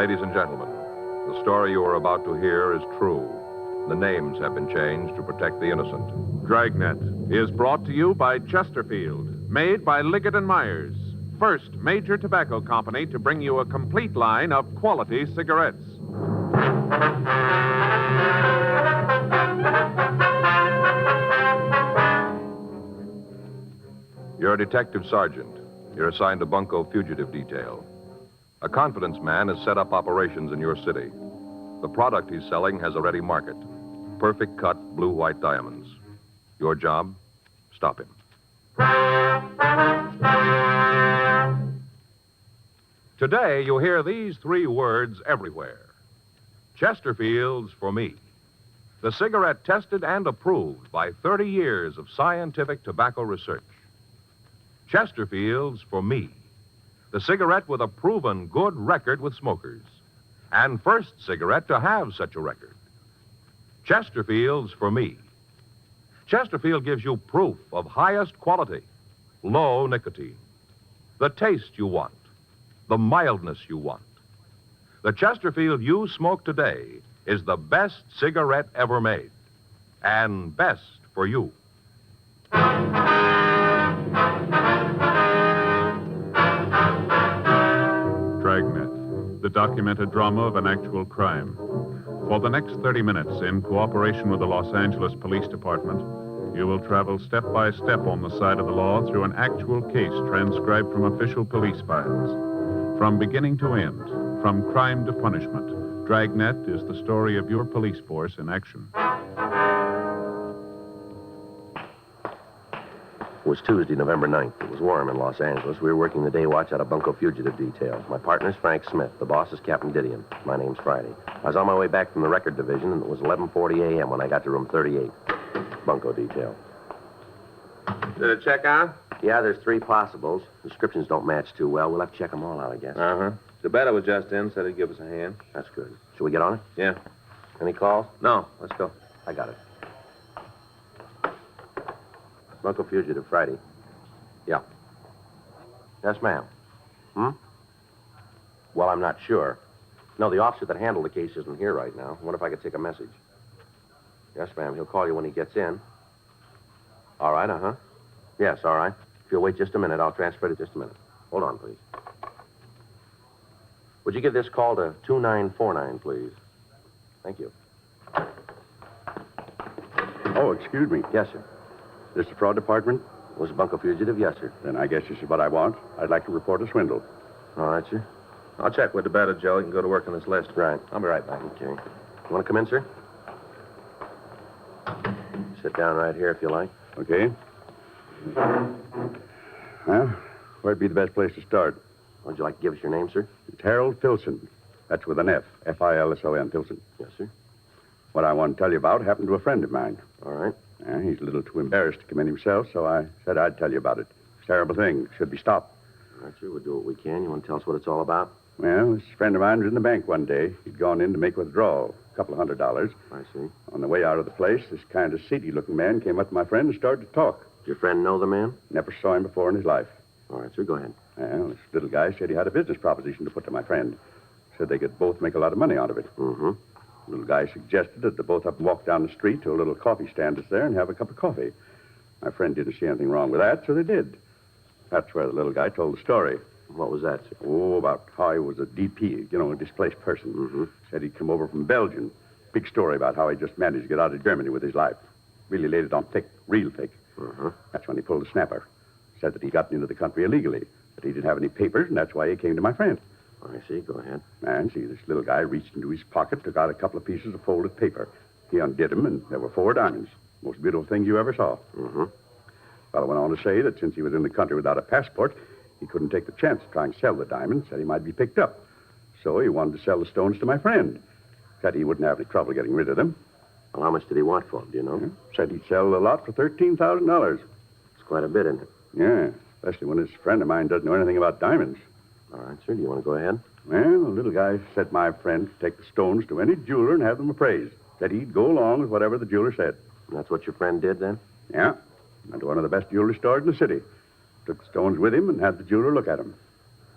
Ladies and gentlemen, the story you are about to hear is true. The names have been changed to protect the innocent. Dragnet is brought to you by Chesterfield, made by Liggett & Myers, first major tobacco company to bring you a complete line of quality cigarettes. You're a detective sergeant. You're assigned to Bunko Fugitive Detail. A confidence man has set up operations in your city. The product he's selling has a ready market. Perfect cut blue-white diamonds. Your job? Stop him. Today, you'll hear these three words everywhere. Chesterfield's for me. The cigarette tested and approved by 30 years of scientific tobacco research. Chesterfield's for me. The cigarette with a proven good record with smokers. And first cigarette to have such a record. Chesterfield's for me. Chesterfield gives you proof of highest quality, low nicotine. The taste you want, the mildness you want. The Chesterfield you smoke today is the best cigarette ever made. And best for you. Dragnet, the documented drama of an actual crime. For the next 30 minutes, in cooperation with the Los Angeles Police Department, you will travel step by step on the side of the law through an actual case transcribed from official police files. From beginning to end, from crime to punishment, Dragnet is the story of your police force in action. It was Tuesday, November 9th. It was warm in Los Angeles. We were working the day watch out of Bunko Fugitive Detail. My partner's Frank Smith. The boss is Captain Didion. My name's Friday. I was on my way back from the record division, and it was 11:40 a.m. when I got to room 38. Bunko Detail. Did it check out? Yeah, there's 3 possibles. Descriptions don't match too well. We'll have to check them all out, I guess. Uh-huh. DeBetta was just in, said he'd give us a hand. That's good. Should we get on it? Yeah. Any calls? No, let's go. I got it. Bunko Fugitive, Friday. Yeah. Yes, ma'am. Well, I'm not sure. No, the officer that handled the case isn't here right now. I wonder if I could take a message. Yes, ma'am. He'll call you when he gets in. All right, uh-huh. Yes, all right. If you'll wait just a minute, I'll transfer it just a minute. Hold on, please. Would you give this call to 2949, please? Thank you. Oh, excuse me. Yes, sir. This the fraud department? Was Bunko Fugitive? Yes, sir. Then I guess this is what I want. I'd like to report a swindle. All right, sir. I'll check with DeBetta, Joe. You can go to work on this list. Right. I'll be right back. Okay. You want to come in, sir? Sit down right here if you like. Okay. Well, where'd be the best place to start? Would you like to give us your name, sir? It's Harold Filson. That's with an F. F-I-L-S-O-N, Filson. Yes, sir. What I want to tell you about happened to a friend of mine. All right. He's a little too embarrassed to come in himself, so I said I'd tell you about it. It's a terrible thing. It should be stopped. All right, sir. We'll do what we can. You want to tell us what it's all about? Well, this friend of mine was in the bank one day. He'd gone in to make withdrawal, a couple of $100. I see. On the way out of the place, this kind of seedy-looking man came up to my friend and started to talk. Did your friend know the man? Never saw him before in his life. All right, sir. Go ahead. Well, this little guy said he had a business proposition to put to my friend. Said they could both make a lot of money out of it. Mm-hmm. The little guy suggested that the both of them walk down the street to a little coffee stand that's there and have a cup of coffee. My friend didn't see anything wrong with that, so they did. That's where the little guy told the story. What was that, sir? Oh, about how he was a DP, a displaced person. Mm-hmm. Said he'd come over from Belgium. Big story about how he just managed to get out of Germany with his life. Really laid it on thick, real thick. Uh-huh. That's when he pulled the snapper. Said that he'd gotten into the country illegally, but he didn't have any papers, and that's why he came to my friend. I see. Go ahead. And see, this little guy reached into his pocket, took out a couple of pieces of folded paper. He undid them, and there were 4 diamonds. Most beautiful things you ever saw. Mm-hmm. Fellow went on to say that since he was in the country without a passport, he couldn't take the chance of trying to sell the diamonds, said he might be picked up. So he wanted to sell the stones to my friend. Said he wouldn't have any trouble getting rid of them. Well, how much did he want for them, do you know? Said he'd sell the lot for $13,000. It's quite a bit, isn't it? Yeah, especially when this friend of mine doesn't know anything about diamonds. All right, sir. Do you want to go ahead? Well, the little guy said my friend could take the stones to any jeweler and have them appraised. Said he'd go along with whatever the jeweler said. And that's what your friend did, then? Yeah. Went to one of the best jewelry stores in the city. Took the stones with him and had the jeweler look at them.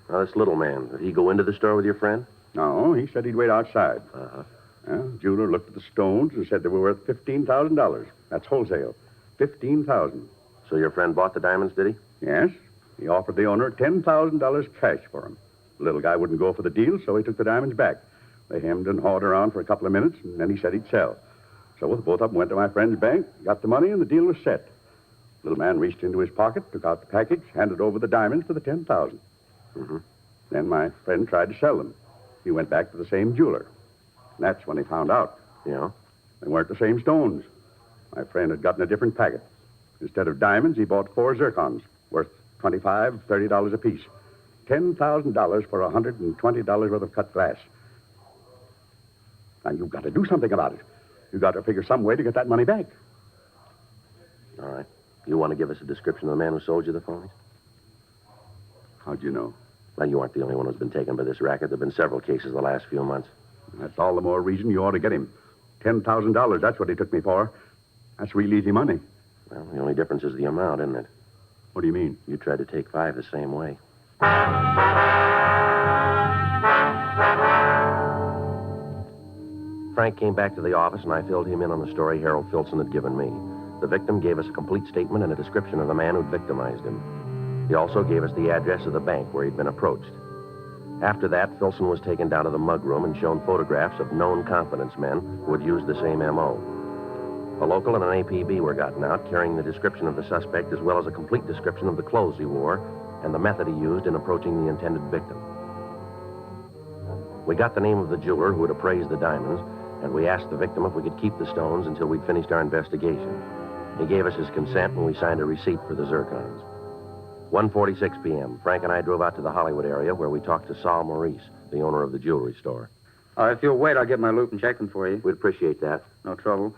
Now, this little man, did he go into the store with your friend? No, he said he'd wait outside. Uh-huh. Well, the jeweler looked at the stones and said they were worth $15,000. That's wholesale. $15,000. So your friend bought the diamonds, did he? Yes. He offered the owner $10,000 cash for them. The little guy wouldn't go for the deal, so he took the diamonds back. They hemmed and hawed around for a couple of minutes, and then he said he'd sell. So both of them went to my friend's bank, got the money, and the deal was set. The little man reached into his pocket, took out the package, handed over the diamonds for the $10,000. Mm-hmm. Then my friend tried to sell them. He went back to the same jeweler. And that's when he found out. Yeah? They weren't the same stones. My friend had gotten a different packet. Instead of diamonds, he bought 4 zircons, worth $25, $30 apiece. $10,000 for $120 worth of cut glass. Now, you've got to do something about it. You've got to figure some way to get that money back. All right. You want to give us a description of the man who sold you the phonies? How'd you know? Well, you aren't the only one who's been taken by this racket. There have been several cases the last few months. That's all the more reason you ought to get him. $10,000, that's what he took me for. That's real easy money. Well, the only difference is the amount, isn't it? What do you mean? You tried to take 5 the same way. Frank came back to the office, and I filled him in on the story Harold Filson had given me. The victim gave us a complete statement and a description of the man who'd victimized him. He also gave us the address of the bank where he'd been approached. After that, Filson was taken down to the mug room and shown photographs of known confidence men who had used the same M.O. A local and an APB were gotten out, carrying the description of the suspect as well as a complete description of the clothes he wore and the method he used in approaching the intended victim. We got the name of the jeweler who had appraised the diamonds, and we asked the victim if we could keep the stones until we'd finished our investigation. He gave us his consent, and we signed a receipt for the zircons. 1:46 p.m., Frank and I drove out to the Hollywood area where we talked to Saul Maurice, the owner of the jewelry store. If you'll wait, I'll get my loop and check them for you. We'd appreciate that. No trouble.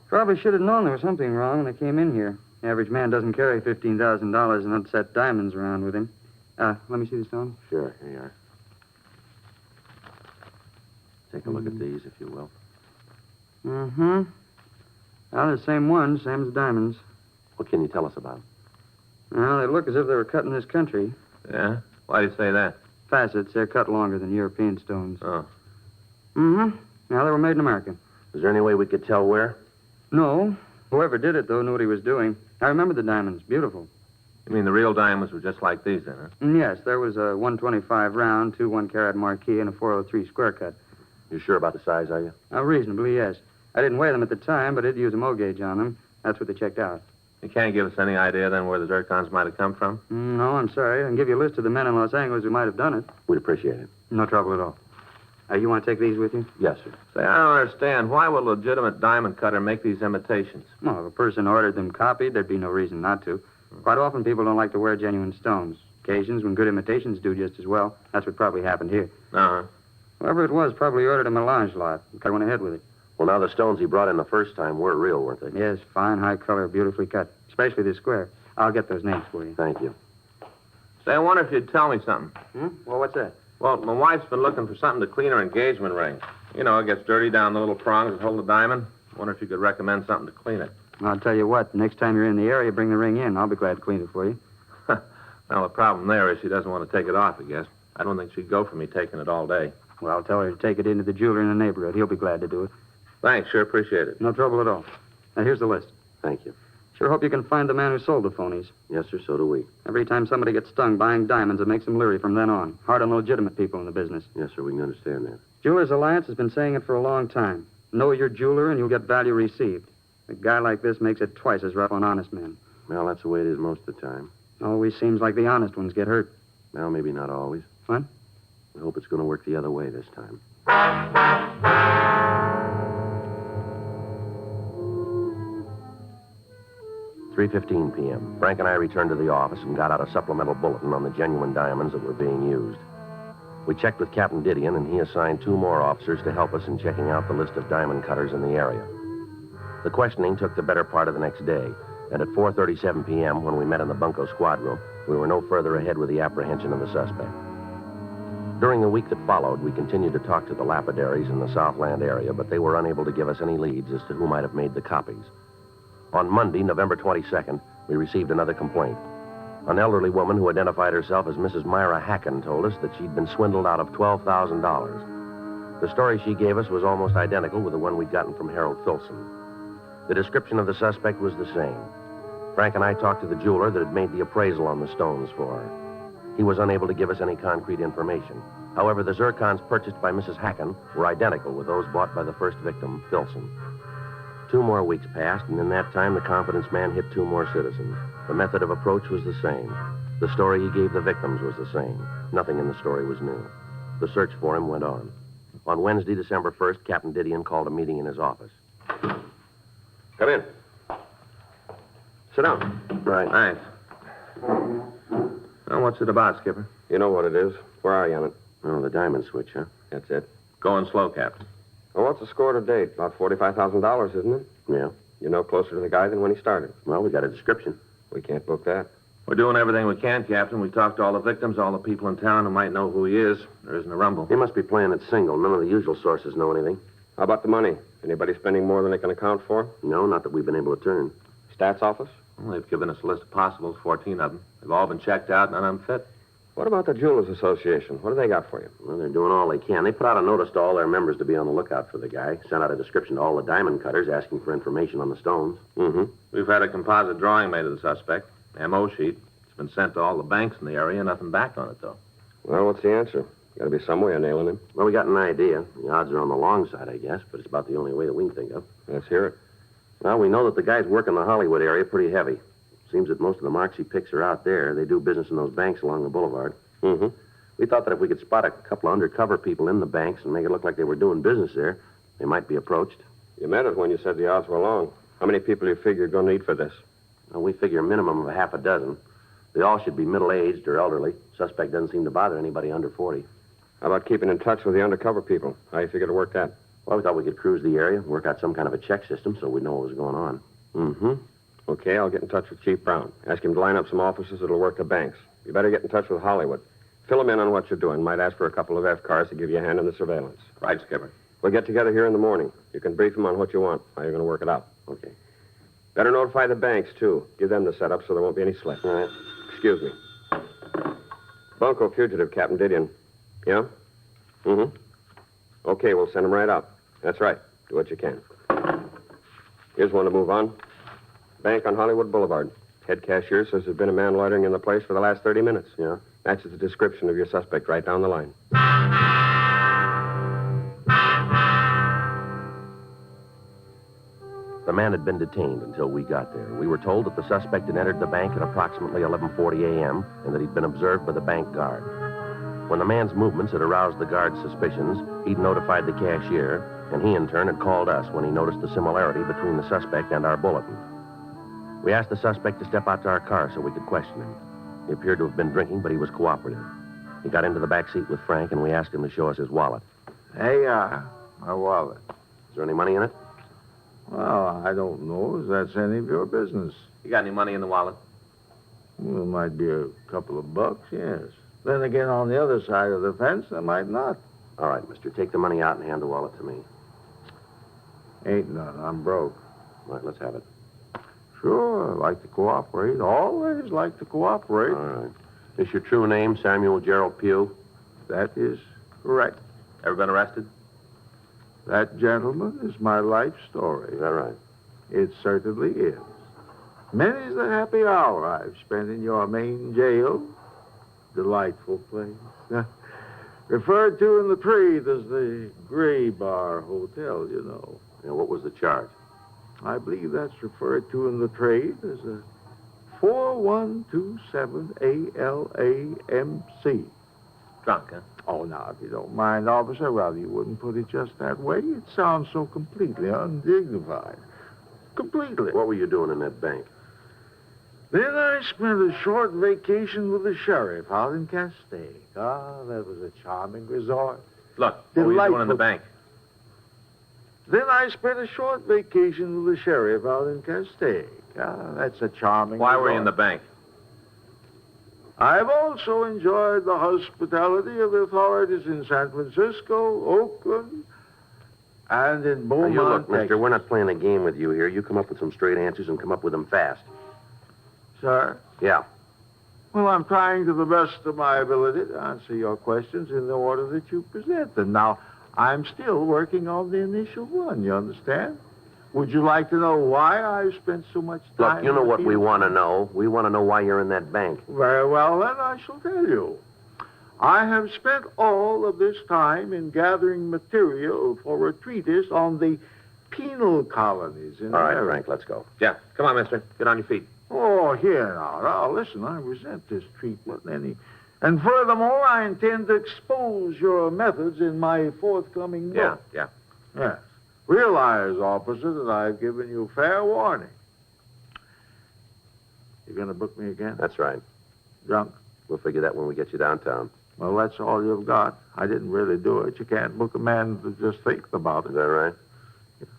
Probably should have known there was something wrong when I came in here. The average man doesn't carry $15,000 in unset diamonds around with him. Let me see the stone. Sure, here you are. Take a look at these, if you will. Mm-hmm. Well, the same ones, same as the diamonds. What can you tell us about them? Well, they look as if they were cut in this country. Yeah? Why do you say that? Facets, they're cut longer than European stones. Oh. Mm-hmm. Now, they were made in America. Is there any way we could tell where? No. Whoever did it, though, knew what he was doing. I remember the diamonds. Beautiful. You mean the real diamonds were just like these, then, huh? Yes, there was a 125 round, 2 1-carat marquee, and a 403 square cut. You sure about the size, are you? Reasonably, yes. I didn't weigh them at the time, but I did use a mo gauge on them. That's what they checked out. You can't give us any idea, then, where the zircons might have come from? No, I'm sorry. I can give you a list of the men in Los Angeles who might have done it. We'd appreciate it. No trouble at all. You want to take these with you? Yes, sir. Say, I don't understand. Why would a legitimate diamond cutter make these imitations? Well, if a person ordered them copied, there'd be no reason not to. Quite often, people don't like to wear genuine stones. Occasions when good imitations do just as well. That's what probably happened here. Uh-huh. Whoever it was probably ordered a melange lot. I went ahead with it. Well, now, the stones he brought in the first time were real, weren't they? Yes, fine, high color, beautifully cut. Especially this square. I'll get those names for you. Thank you. Say, I wonder if you'd tell me something. Well, what's that? Well, my wife's been looking for something to clean her engagement ring. You know, it gets dirty down the little prongs that hold the diamond. Wonder if you could recommend something to clean it. I'll tell you what, next time you're in the area, bring the ring in. I'll be glad to clean it for you. Well, the problem there is she doesn't want to take it off, I guess. I don't think she'd go for me taking it all day. Well, I'll tell her to take it into the jeweler in the neighborhood. He'll be glad to do it. Thanks, sure appreciate it. No trouble at all. Now, here's the list. Thank you. Sure hope you can find the man who sold the phonies. Yes, sir, so do we. Every time somebody gets stung buying diamonds, it makes them leery from then on. Hard on the legitimate people in the business. Yes, sir, we can understand that. Jewelers Alliance has been saying it for a long time. Know your jeweler and you'll get value received. A guy like this makes it twice as rough on honest men. Well, that's the way it is most of the time. Always seems like the honest ones get hurt. Well, maybe not always. What? We hope it's going to work the other way this time. "3:15 p.m. Frank and I returned to the office and got out a supplemental bulletin on the genuine diamonds that were being used. We checked with Captain Didion, and he assigned 2 more officers to help us in checking out the list of diamond cutters in the area. The questioning took the better part of the next day, and at 4:37 p.m., when we met in the bunco squad room, we were no further ahead with the apprehension of the suspect. During the week that followed, we continued to talk to the lapidaries in the Southland area, but they were unable to give us any leads as to who might have made the copies. On Monday, November 22nd, we received another complaint. An elderly woman who identified herself as Mrs. Myra Hacken told us that she'd been swindled out of $12,000. The story she gave us was almost identical with the one we'd gotten from Harold Filson. The description of the suspect was the same. Frank and I talked to the jeweler that had made the appraisal on the stones for her. He was unable to give us any concrete information. However, the zircons purchased by Mrs. Hacken were identical with those bought by the first victim, Filson. 2 more weeks passed, and in that time, the confidence man hit 2 more citizens. The method of approach was the same. The story he gave the victims was the same. Nothing in the story was new. The search for him went on. On Wednesday, December 1st, Captain Didion called a meeting in his office. Come in. Sit down. Right. Thanks. Well, what's it about, Skipper? You know what it is. Where are you on it? Oh, the diamond switch, huh? That's it. Going slow, Captain. Well, what's the score to date? About $45,000, isn't it? Yeah. You're no closer to the guy than when he started. Well, we got a description. We can't book that. We're doing everything we can, Captain. We talked to all the victims, all the people in town who might know who he is. There isn't a rumble. He must be playing it single. None of the usual sources know anything. How about the money? Anybody spending more than they can account for? No, not that we've been able to turn. Stats office? Well, they've given us a list of possibles, 14 of them. They've all been checked out, none of them fit. What about the Jewelers Association? What do they got for you? Well, they're doing all they can. They put out a notice to all their members to be on the lookout for the guy. Sent out a description to all the diamond cutters asking for information on the stones. Mm-hmm. We've had a composite drawing made of the suspect. M.O. sheet. It's been sent to all the banks in the area. Nothing back on it, though. Well, what's the answer? Got to be some way of nailing him. Well, we got an idea. The odds are on the long side, I guess, but it's about the only way that we can think of. Let's hear it. Well, we know that the guys work in the Hollywood area pretty heavy. Seems that most of the marks he picks are out there. They do business in those banks along the boulevard. Mm-hmm. We thought that if we could spot a couple of undercover people in the banks and make it look like they were doing business there, they might be approached. You meant it when you said the odds were long. How many people do you figure you're going to need for this? Well, we figure a minimum of half a dozen. They all should be middle-aged or elderly. Suspect doesn't seem to bother anybody under 40. How about keeping in touch with the undercover people? How you figure to work that? Well, we thought we could cruise the area, work out some kind of a check system so we'd know what was going on. Mm-hmm. Okay, I'll get in touch with Chief Brown. Ask him to line up some officers that'll work the banks. You better get in touch with Hollywood. Fill him in on what you're doing. Might ask for a couple of F-cars to give you a hand in the surveillance. Right, Skipper. We'll get together here in the morning. You can brief him on what you want, how you're going to work it out. Okay. Better notify the banks, too. Give them the setup so there won't be any slip. All right. Excuse me. Bunko fugitive, Captain Didion. Yeah? Mm-hmm. Okay, we'll send him right up. That's right. Do what you can. Here's one to move on. Bank on Hollywood Boulevard. Head cashier says there's been a man loitering in the place for the last 30 minutes. Yeah? Matches the description of your suspect right down the line. The man had been detained until we got there. We were told that the suspect had entered the bank at approximately 11:40 a.m. and that he'd been observed by the bank guard. When the man's movements had aroused the guard's suspicions, he'd notified the cashier, and he in turn had called us when he noticed the similarity between the suspect and our bulletin. We asked the suspect to step out to our car so we could question him. He appeared to have been drinking, but he was cooperative. He got into the back seat with Frank, and we asked him to show us his wallet. Hey, my wallet. Is there any money in it? Well, I don't know if that's any of your business. You got any money in the wallet? Well, it might be a couple of bucks, yes. Then again, on the other side of the fence, there might not. All right, mister. Take the money out and hand the wallet to me. Ain't none. I'm broke. All right, let's have it. Sure, I like to cooperate. Always like to cooperate. All right. Is your true name Samuel Gerald Pugh? That is correct. Ever been arrested? That, gentlemen, is my life story. Is that right? It certainly is. Many's the happy hour I've spent in your main jail. Delightful place. Referred to in the trade as the Gray Bar Hotel, you know. Yeah, what was the charge? I believe that's referred to in the trade as a 4127 ALAMC. Drunk, huh? Oh, now, if you don't mind, officer, well, you wouldn't put it just that way. It sounds so completely undignified. Completely. What were you doing in that bank? Then I spent a short vacation with the sheriff out in Castaic. Ah, that was a charming resort. Look, what were you doing in the Delightful. bank? Then I spent a short vacation with the sheriff out in Castaic. Ah, that's a charming Why were resort. you in the bank? I've also enjoyed the hospitality of the authorities in San Francisco, Oakland, and in Now, Beaumont, you look, mister, Texas. we're not playing a game with you here. You come up with some straight answers and come up with them fast. Sir? Yeah. Well, I'm trying to the best of my ability to answer your questions in the order that you present them. Now, I'm still working on the initial one, you understand? Would you like to know why I've spent so much time... Look, you know in the what we field? want to know. We want to know why you're in that bank. Very well, then I shall tell you. I have spent all of this time in gathering material for a treatise on the penal colonies in All right, America. Frank, let's go. Yeah, come on, mister. Get on your feet. Oh, here now, listen, I resent this treatment. And furthermore, I intend to expose your methods in my forthcoming book. Yeah. Yes. Realize, officer, that I've given you fair warning. You going to book me again? That's right. Drunk? We'll figure that when we get you downtown. Well, that's all you've got. I didn't really do it. You can't book a man to just think about Is it. that right?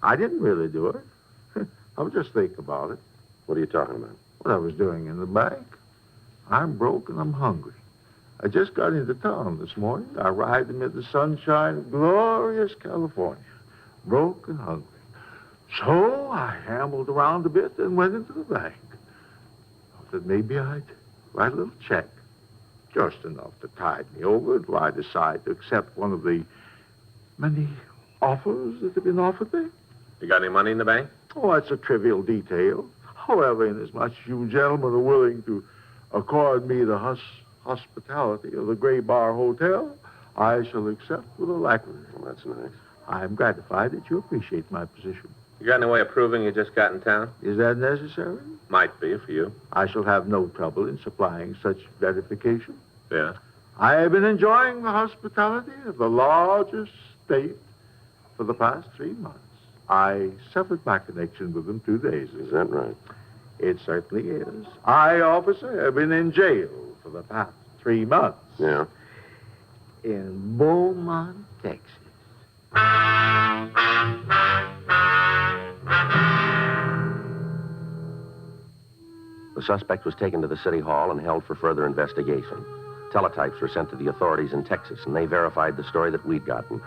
I didn't really do it. I was just thinking about it. What are you talking about? What I was doing in the bank. I'm broke and I'm hungry. I just got into town this morning. I arrived amid the sunshine of glorious California. Broke and hungry. So I ambled around a bit and went into the bank. Thought that maybe I'd write a little check. Just enough to tide me over until I decide to accept one of the many offers that have been offered me. You got any money in the bank? Oh, that's a trivial detail. However, inasmuch as you gentlemen are willing to accord me the hospitality of the Gray Bar Hotel, I shall accept with alacrity. Well, that's nice. I'm gratified that you appreciate my position. You got any way of proving you just got in town? Is that necessary? Might be for you. I shall have no trouble in supplying such verification. Yeah. I have been enjoying the hospitality of the largest state for the past 3 months. I severed my connection with them 2 days ago. Is that right? It certainly is. I, officer, have been in jail for the past 3 months. Yeah. In Beaumont, Texas. The suspect was taken to the city hall and held for further investigation. Teletypes were sent to the authorities in Texas, and they verified the story that we'd gotten.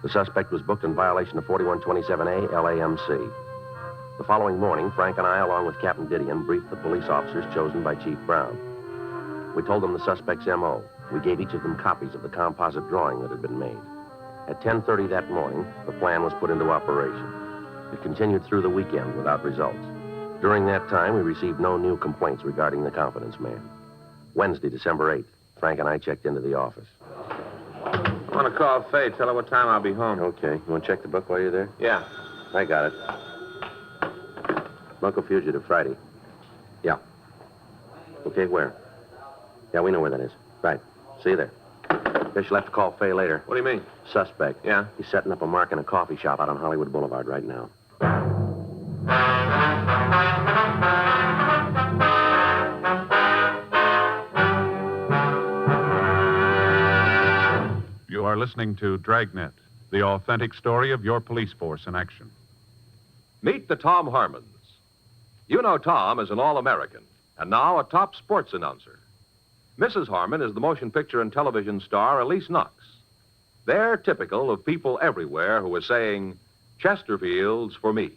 The suspect was booked in violation of 4127A LAMC. The following morning, Frank and I, along with Captain Didion, briefed the police officers chosen by Chief Brown. We told them the suspect's M.O. We gave each of them copies of the composite drawing that had been made. At 10:30 that morning, the plan was put into operation. It continued through the weekend without results. During that time, we received no new complaints regarding the confidence man. Wednesday, December 8th, Frank and I checked into the office. I want to call Faye. Tell her what time I'll be home. Okay. You want to check the book while you're there? Yeah. I got it. Bunko Fugitive, Friday. Yeah. Okay, where? Yeah, we know where that is. Right. See you there. Guess you'll have to call Faye later. What do you mean? Suspect. Yeah? He's setting up a mark in a coffee shop out on Hollywood Boulevard right now. You are listening to Dragnet, the authentic story of your police force in action. Meet the Tom Harmons. You know Tom as an All-American, and now a top sports announcer. Mrs. Harmon is the motion picture and television star Elise Knox. They're typical of people everywhere who are saying, Chesterfields for me.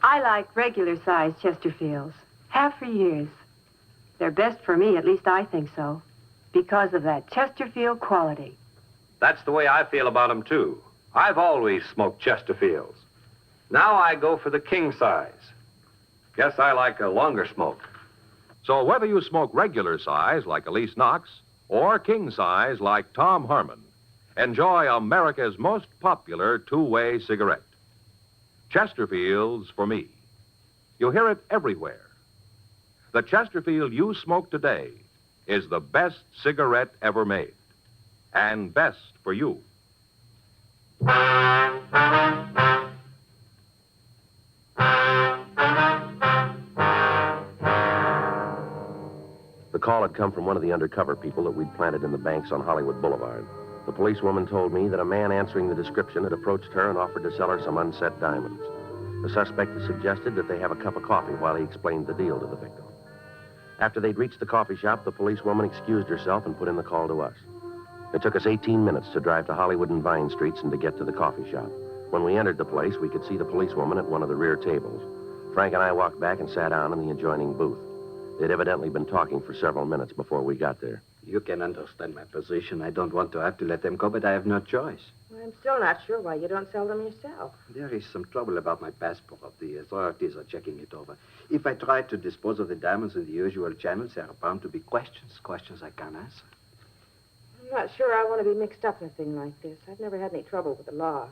I like regular-sized Chesterfields. Have for years. They're best for me, at least I think so, because of that Chesterfield quality. That's the way I feel about them, too. I've always smoked Chesterfields. Now I go for the king size. Guess I like a longer smoke. So whether you smoke regular size like Elise Knox or king size like Tom Harmon, enjoy America's most popular two-way cigarette. Chesterfields for me. You hear it everywhere. The Chesterfield you smoke today is the best cigarette ever made. And best for you. The call had come from one of the undercover people that we'd planted in the banks on Hollywood Boulevard. The policewoman told me that a man answering the description had approached her and offered to sell her some unset diamonds. The suspect had suggested that they have a cup of coffee while he explained the deal to the victim. After they'd reached the coffee shop, the policewoman excused herself and put in the call to us. It took us 18 minutes to drive to Hollywood and Vine Streets and to get to the coffee shop. When we entered the place, we could see the policewoman at one of the rear tables. Frank and I walked back and sat down in the adjoining booth. They'd evidently been talking for several minutes before we got there. You can understand my position. I don't want to have to let them go, but I have no choice. Well, I'm still not sure why you don't sell them yourself. There is some trouble about my passport. The authorities are checking it over. If I try to dispose of the diamonds in the usual channels, there are bound to be questions I can't answer. I'm not sure I want to be mixed up in a thing like this. I've never had any trouble with the law.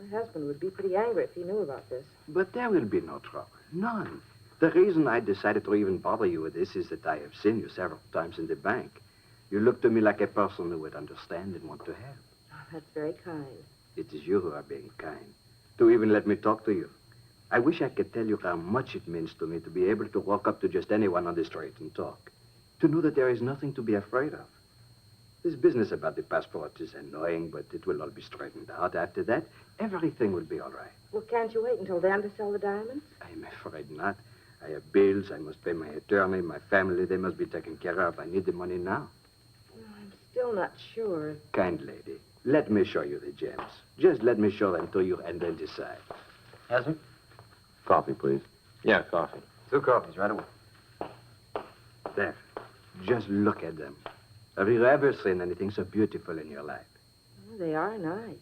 My husband would be pretty angry if he knew about this. But there will be no trouble. None. The reason I decided to even bother you with this is that I have seen you several times in the bank. You look to me like a person who would understand and want to help. Oh, that's very kind. It is you who are being kind, to even let me talk to you. I wish I could tell you how much it means to me to be able to walk up to just anyone on the street and talk. To know that there is nothing to be afraid of. This business about the passport is annoying, but it will all be straightened out. After that, everything will be all right. Well, can't you wait until then to sell the diamonds? I'm afraid not. I have bills. I must pay my attorney, my family. They must be taken care of. I need the money now. Well, I'm still not sure. Kind lady, let me show you the gems. Just let me show them to you and then decide. Yes, sir? Coffee, please. Yeah, coffee. 2 coffees right away. There. Just look at them. Have you ever seen anything so beautiful in your life? Oh, they are nice.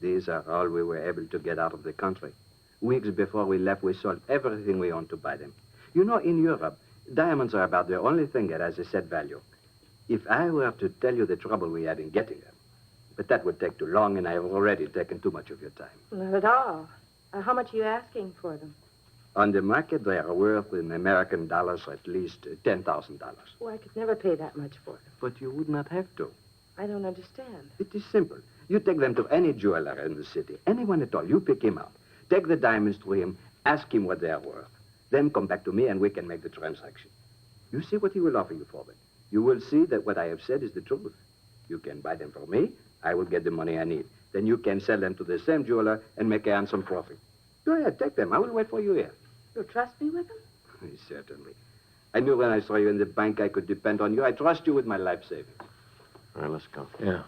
These are all we were able to get out of the country. Weeks before we left, we sold everything we owned to buy them. You know, in Europe, diamonds are about the only thing that has a set value. If I were to tell you the trouble we had in getting them, but that would take too long, and I have already taken too much of your time. Not at all. How much are you asking for them? On the market, they are worth in American dollars at least $10,000. Oh, I could never pay that much for them. But you would not have to. I don't understand. It is simple. You take them to any jeweler in the city, anyone at all. You pick him out. Take the diamonds to him, ask him what they are worth. Then come back to me and we can make the transaction. You see what he will offer you for them. You will see that what I have said is the truth. You can buy them from me. I will get the money I need. Then you can sell them to the same jeweler and make a handsome profit. Go ahead, take them. I will wait for you here. You'll trust me with them? Certainly. I knew when I saw you in the bank I could depend on you. I trust you with my life savings. All right, let's go. Yeah.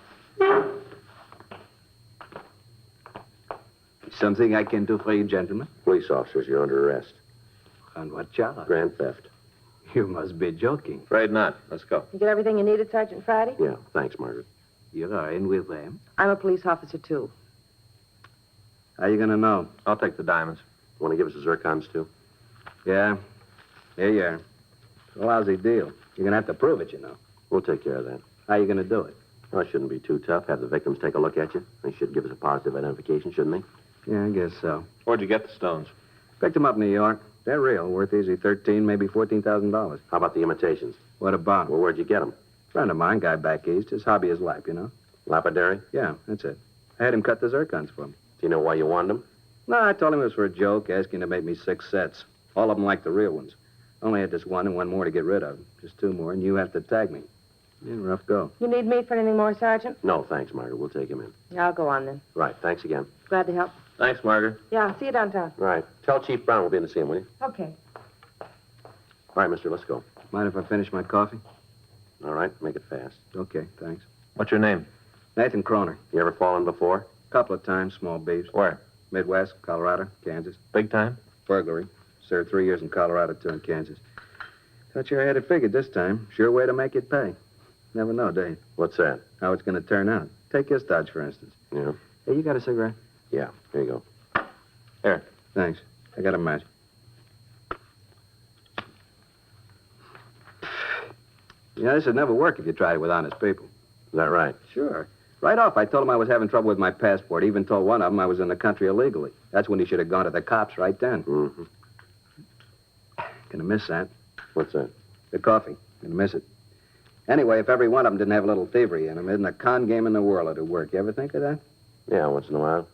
Something I can do for you, gentlemen? Police officers, you're under arrest. On what charge? Grand theft. You must be joking. Afraid not. Let's go. You get everything you needed, Sergeant Friday? Yeah, thanks, Margaret. You are in with them? I'm a police officer, too. How you gonna know? I'll take the diamonds. Want to give us the zircons, too? Yeah. Here you are. It's a lousy deal. You're gonna have to prove it, you know. We'll take care of that. How you gonna do it? Well, it shouldn't be too tough. Have the victims take a look at you. They should give us a positive identification, shouldn't they? Yeah, I guess so. Where'd you get the stones? Picked them up in New York. They're real, worth easy $13,000, maybe $14,000. How about the imitations? What about 'em? Well, where'd you get them? Friend of mine, guy back east. His hobby is life, you know. Lapidary? Yeah, that's it. I had him cut the zircons for me. Do you know why you wanted them? No, I told him it was for a joke, asking to make me 6 sets. All of them like the real ones. Only had this one and one more to get rid of. Just 2 more, and you have to tag me. Yeah, rough go. You need me for anything more, Sergeant? No, thanks, Margaret. We'll take him in. I'll go on, then. Right, thanks again. Glad to help. Thanks, Margaret. Yeah, I'll see you downtown. Right. Tell Chief Brown we'll be in to see him, will you? Okay. All right, mister, let's go. Mind if I finish my coffee? All right, make it fast. Okay, thanks. What's your name? Nathan Croner. You ever fallen before? Couple of times, small beefs. Where? Midwest, Colorado, Kansas. Big time? Burglary. Served 3 years in Colorado, 2 in Kansas. Thought you had it figured this time. Sure way to make it pay. Never know, do you? What's that? How it's going to turn out. Take this Dodge, for instance. Yeah. Hey, you got a cigarette? Yeah, here you go. Here. Thanks. I got a match. You know, this would never work if you tried it with honest people. Is that right? Sure. Right off, I told him I was having trouble with my passport. Even told one of them I was in the country illegally. That's when he should have gone to the cops right then. Mm-hmm. Gonna miss that. What's that? The coffee. Gonna miss it. Anyway, if every one of them didn't have a little thievery in them, isn't a con game in the world it'd work. You ever think of that? Yeah, once in a while.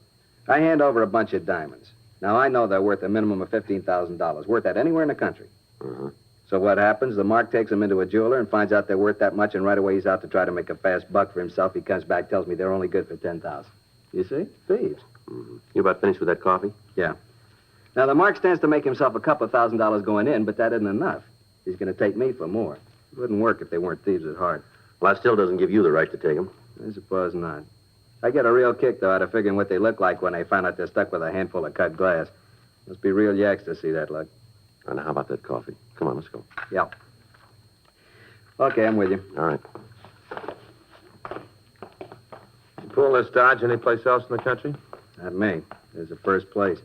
I hand over a bunch of diamonds. Now, I know they're worth a minimum of $15,000. Worth that anywhere in the country. Mm-hmm. So what happens? The mark takes them into a jeweler and finds out they're worth that much, and right away he's out to try to make a fast buck for himself. He comes back, tells me they're only good for $10,000. You see? Thieves. Mm-hmm. You about finished with that coffee? Yeah. Now, the mark stands to make himself a couple of $1,000 going in, but that isn't enough. He's going to take me for more. It wouldn't work if they weren't thieves at heart. Well, that still doesn't give you the right to take them. I suppose not. I get a real kick, though, out of figuring what they look like when they find out they're stuck with a handful of cut glass. Must be real yaks to see that luck. And how about that coffee? Come on, let's go. Yeah. Okay, I'm with you. All right. You pull this Dodge anyplace else in the country? Not me. This is the first place.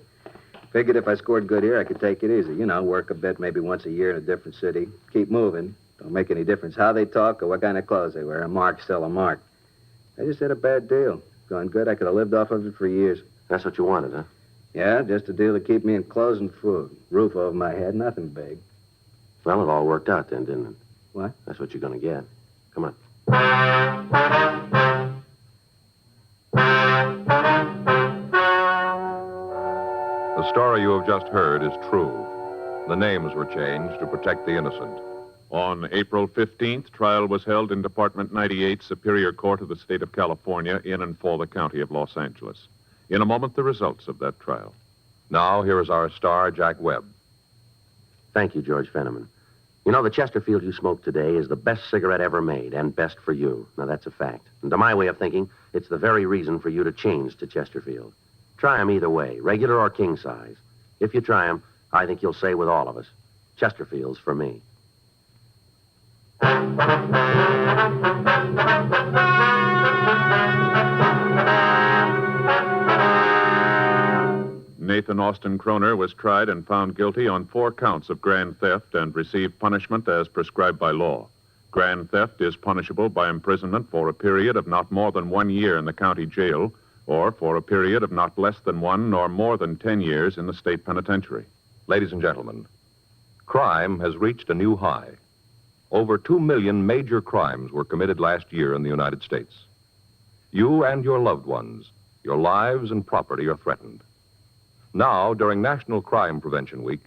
Figured if I scored good here, I could take it easy. You know, work a bit, maybe once a year in a different city. Keep moving. Don't make any difference how they talk or what kind of clothes they wear. A mark's still a mark. I just had a bad deal. Going good, I could have lived off of it for years. That's what you wanted, huh? Yeah, just a deal to keep me in clothes and food. Roof over my head, nothing big. Well, it all worked out then, didn't it? What? That's what you're going to get. Come on. The story you have just heard is true. The names were changed to protect the innocent. On April 15th, trial was held in Department 98, Superior Court of the State of California, in and for the County of Los Angeles. In a moment, the results of that trial. Now, here is our star, Jack Webb. Thank you, George Fenneman. You know, the Chesterfield you smoked today is the best cigarette ever made, and best for you. Now, that's a fact. And to my way of thinking, it's the very reason for you to change to Chesterfield. Try 'em either way, regular or king size. If you try 'em, I think you'll say with all of us, Chesterfield's for me. Nathan Austin Kroner was tried and found guilty on 4 counts of grand theft and received punishment as prescribed by law. Grand theft is punishable by imprisonment for a period of not more than 1 year in the county jail, or for a period of not less than 1 nor more than 10 years in the state penitentiary. Ladies and gentlemen, crime has reached a new high. Over 2 million major crimes were committed last year in the United States. You and your loved ones, your lives and property are threatened. Now, during National Crime Prevention Week,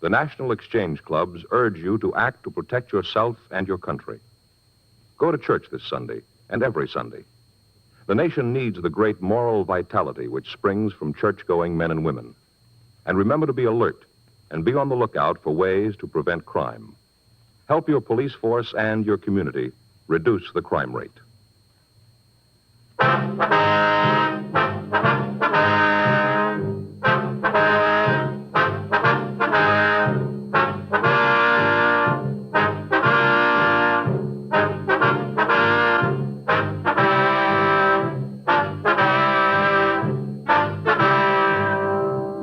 the National Exchange Clubs urge you to act to protect yourself and your country. Go to church this Sunday and every Sunday. The nation needs the great moral vitality which springs from church-going men and women. And remember to be alert and be on the lookout for ways to prevent crime. Help your police force and your community reduce the crime rate.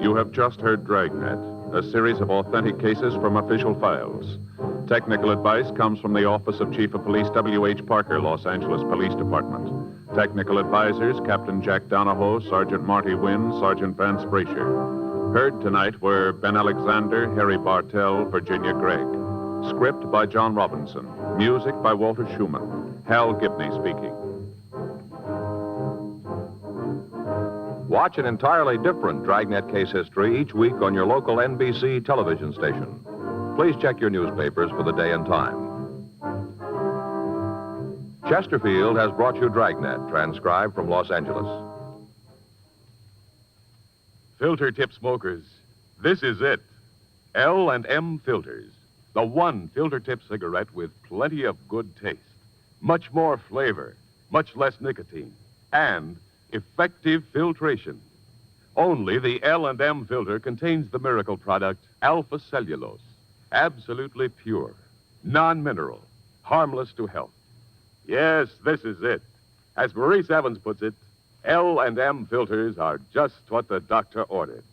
You have just heard Dragnet, a series of authentic cases from official files. Technical advice comes from the Office of Chief of Police W.H. Parker, Los Angeles Police Department. Technical advisors, Captain Jack Donahoe, Sergeant Marty Wynn, Sergeant Vance Frazier. Heard tonight were Ben Alexander, Harry Bartell, Virginia Gregg. Script by John Robinson. Music by Walter Schumann. Hal Gibney speaking. Watch an entirely different Dragnet case history each week on your local NBC television station. Please check your newspapers for the day and time. Chesterfield has brought you Dragnet, transcribed from Los Angeles. Filter tip smokers, this is it. L&M Filters. The one filter tip cigarette with plenty of good taste. Much more flavor, much less nicotine, and effective filtration. Only the L&M filter contains the miracle product alpha cellulose. Absolutely pure, non-mineral, harmless to health. Yes, this is it. As Maurice Evans puts it, L&M filters are just what the doctor ordered.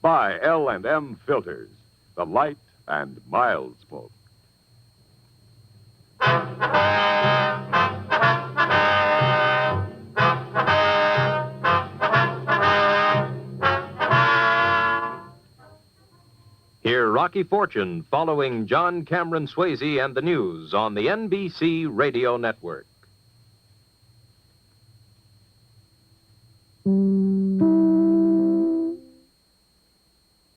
Buy L&M filters, the light and mild smoke. Hear Rocky Fortune following John Cameron Swayze and the news on the NBC Radio Network.